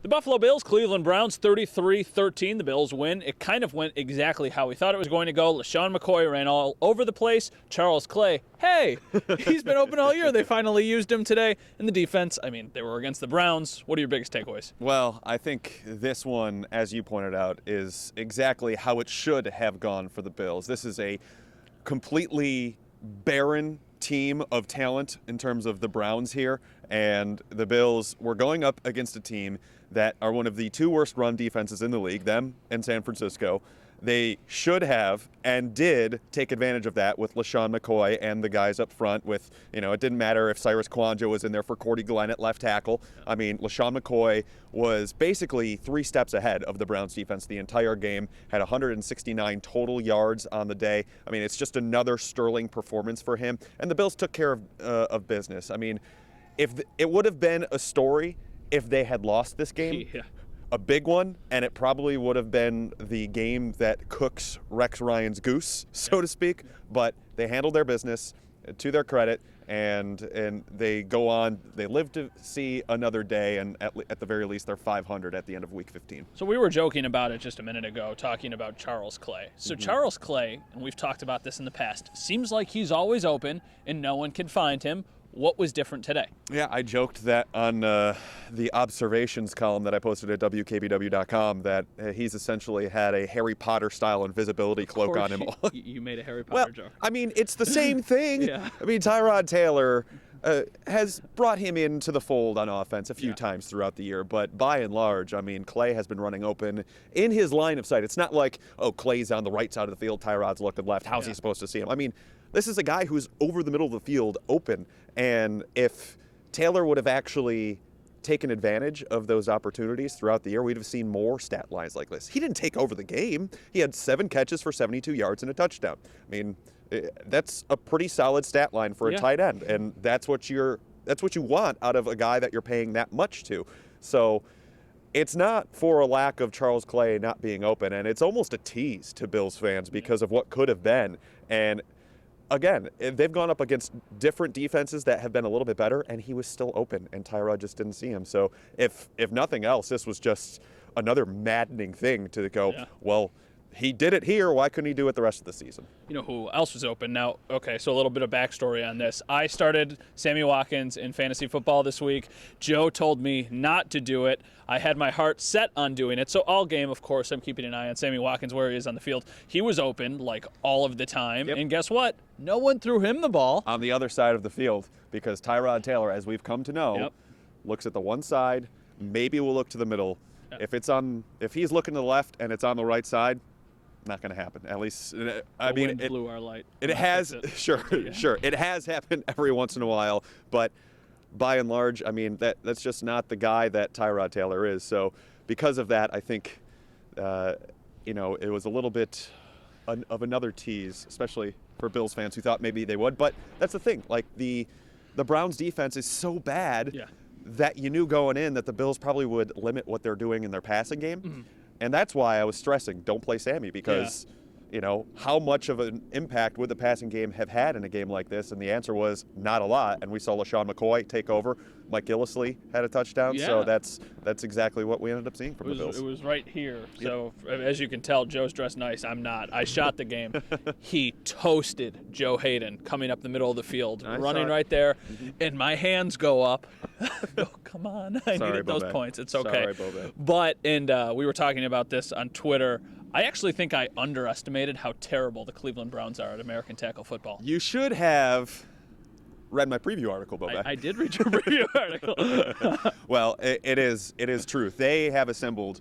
The Buffalo Bills, Cleveland Browns, 33-13. The Bills win. It kind of went exactly how we thought it was going to go. LaShawn McCoy ran all over the place. Charles Clay, hey, he's been open all year. They finally used him today. And the defense, I mean, they were against the Browns. What are your biggest takeaways? Well, I think this one, as you pointed out, is exactly how it should have gone for the Bills. This is a completely barren team of talent in terms of the Browns here, and the Bills were going up against a team that are one of the two worst run defenses in the league, them and San Francisco. They should have and did take advantage of that with LaShawn McCoy and the guys up front with, it didn't matter if Cyrus Kouandjio was in there for Cordy Glenn at left tackle. I mean, LaShawn McCoy was basically 3 steps ahead of the Browns defense the entire game, had 169 total yards on the day. I mean, it's just another sterling performance for him. And the Bills took care of business. I mean, it would have been a story if they had lost this game. Yeah. A big one, and it probably would have been the game that cooks Rex Ryan's goose, so to speak. But they handled their business to their credit, and they go on. They live to see another day, and at the very least, they're 500 at the end of Week 15. So we were joking about it just a minute ago, talking about Charles Clay. So Charles Clay, and we've talked about this in the past, seems like he's always open, and no one can find him. What was different today? Yeah, I joked that on the observations column that I posted at WKBW.com that he's essentially had a Harry Potter style invisibility cloak on him. You made a Harry Potter joke. I mean, it's the same thing. Yeah. I mean, Tyrod Taylor has brought him into the fold on offense a few times throughout the year, but by and large, I mean, Clay has been running open in his line of sight. It's not like, Clay's on the right side of the field, Tyrod's looking left. How's he supposed to see him? I mean, this is a guy who's over the middle of the field open, and if Taylor would have actually taken advantage of those opportunities throughout the year, we'd have seen more stat lines like this. He didn't take over the game. He had 7 catches for 72 yards and a touchdown. I mean, that's a pretty solid stat line for a tight end, and that's what you want out of a guy that you're paying that much to. So it's not for a lack of Charles Clay not being open, and it's almost a tease to Bills fans because of what could have been. And again, they've gone up against different defenses that have been a little bit better, and he was still open, and Tyrod just didn't see him. So if nothing else, this was just another maddening thing to go, well, he did it here. Why couldn't he do it the rest of the season? You know who else was open? Now, okay, so a little bit of backstory on this. I started Sammy Watkins in fantasy football this week. Joe told me not to do it. I had my heart set on doing it. So all game, of course, I'm keeping an eye on Sammy Watkins where he is on the field. He was open like all of the time. And guess what? No one threw him the ball. On the other side of the field, because Tyrod Taylor, as we've come to know, looks at the one side, maybe we'll look to the middle. If he's looking to the left and it's on the right side, not going to happen. At least, I mean, it blew our light. It has, sure. It has happened every once in a while, but by and large, I mean, that's just not the guy that Tyrod Taylor is. So because of that, I think, it was a little bit of another tease, especially for Bills fans who thought maybe they would. But that's the thing. Like, the Browns defense is so bad that you knew going in that the Bills probably would limit what they're doing in their passing game. And that's why I was stressing, don't play Sammy, because, how much of an impact would the passing game have had in a game like this? And the answer was not a lot. And we saw LaShawn McCoy take over. Mike Gillislee had a touchdown. So that's exactly what we ended up seeing from the Bills. It was right here. So as you can tell, Joe's dressed nice. I'm not. I shot the game. He toasted Joe Hayden coming up the middle of the field, running right there. And my hands go up. Oh, come on. I needed those points. It's okay. Sorry, but we were talking about this on Twitter. I actually think I underestimated how terrible the Cleveland Browns are at American tackle football. You should have read my preview article, Bove. I did read your preview article. Well, it is truth. They have assembled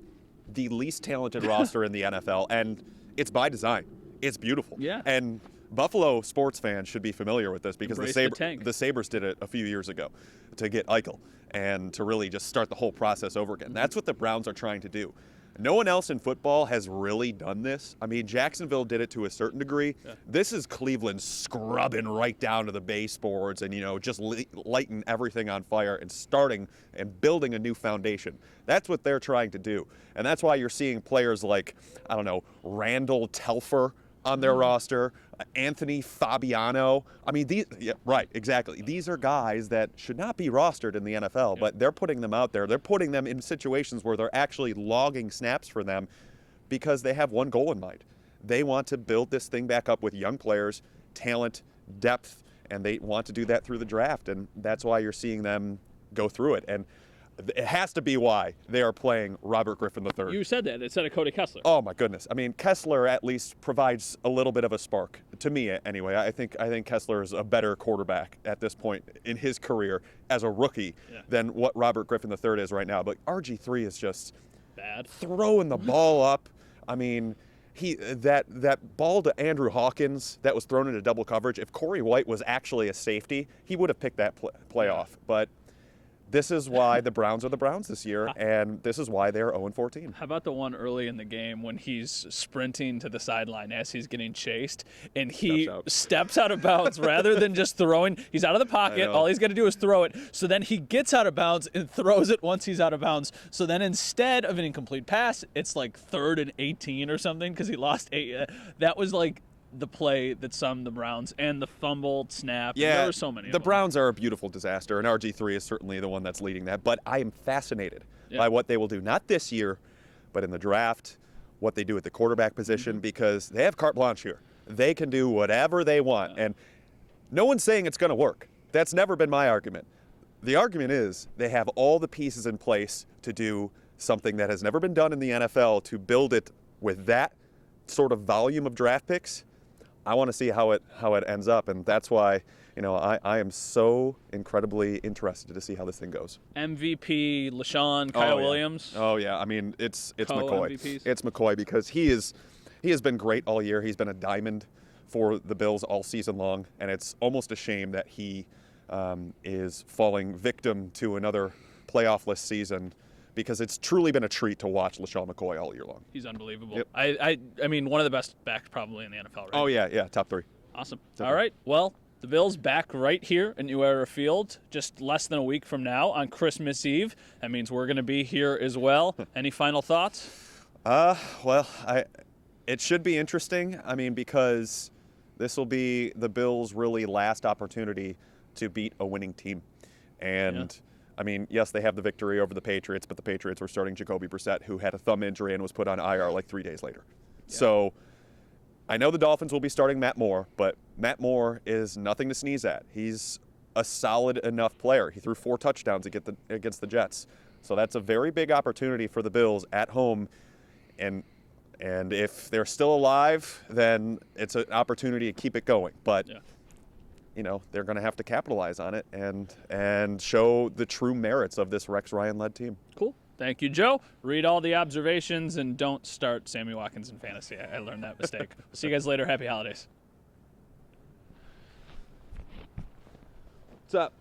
the least talented roster in the NFL, and it's by design. It's beautiful. Yeah. And Buffalo sports fans should be familiar with this because the Sabres did it a few years ago to get Eichel and to really just start the whole process over again. That's what the Browns are trying to do. No one else in football has really done this. I mean, Jacksonville did it to a certain degree. This is Cleveland scrubbing right down to the baseboards and, just lighting everything on fire and starting and building a new foundation. That's what they're trying to do. And that's why you're seeing players like, Randall Telfer, on their roster, Anthony Fabiano. I mean, right, exactly. These are guys that should not be rostered in the NFL, but they're putting them out there. They're putting them in situations where they're actually logging snaps for them because they have one goal in mind. They want to build this thing back up with young players, talent, depth, and they want to do that through the draft, and that's why you're seeing them go through it. And it has to be why they are playing Robert Griffin III. You said that instead of Cody Kessler. Oh my goodness! I mean, Kessler at least provides a little bit of a spark to me, anyway. I think Kessler is a better quarterback at this point in his career as a rookie than what Robert Griffin III is right now. But RG3 is just bad, throwing the ball up. I mean, that ball to Andrew Hawkins that was thrown into double coverage. If Corey White was actually a safety, he would have picked that play off. But this is why the Browns are the Browns this year, and this is why they're 0-14. How about the one early in the game when he's sprinting to the sideline as he's getting chased, and he steps out of bounds rather than just throwing? He's out of the pocket. All he's got to do is throw it. So then he gets out of bounds and throws it once he's out of bounds. So then instead of an incomplete pass, it's like 3rd and 18 or something because he lost 8. That was like the play that summed the Browns, and the fumbled snap. Yeah, there were so many. The Browns are a beautiful disaster, and RG3 is certainly the one that's leading that. But I am fascinated by what they will do, not this year, but in the draft, what they do at the quarterback position, because they have carte blanche here. They can do whatever they want, and no one's saying it's going to work. That's never been my argument. The argument is they have all the pieces in place to do something that has never been done in the NFL, to build it with that sort of volume of draft picks. I want to see how it ends up, and that's why, I am so incredibly interested to see how this thing goes. MVP LaShawn, Kyle Williams. Oh yeah, I mean it's McCoy. MVPs. It's McCoy because he has been great all year. He's been a diamond for the Bills all season long, and it's almost a shame that he is falling victim to another playoff-less season, because it's truly been a treat to watch LaShawn McCoy all year long. He's unbelievable. Yep. I mean, one of the best backs probably in the NFL, right? Oh, yeah, top 3. Awesome. Definitely. All right, well, the Bills back right here in New Era Field just less than a week from now on Christmas Eve. That means we're going to be here as well. Any final thoughts? Well, it should be interesting. I mean, because this will be the Bills' really last opportunity to beat a winning team. And I mean, yes, they have the victory over the Patriots, but the Patriots were starting Jacoby Brissett, who had a thumb injury and was put on IR like 3 days later. Yeah. So I know the Dolphins will be starting Matt Moore, but Matt Moore is nothing to sneeze at. He's a solid enough player. He threw 4 touchdowns against the Jets. So that's a very big opportunity for the Bills at home. And if they're still alive, then it's an opportunity to keep it going. But they're going to have to capitalize on it and show the true merits of this Rex Ryan-led team. Cool. Thank you, Joe. Read all the observations and don't start Sammy Watkins in fantasy. I learned that mistake. See you guys later. Happy holidays. What's up?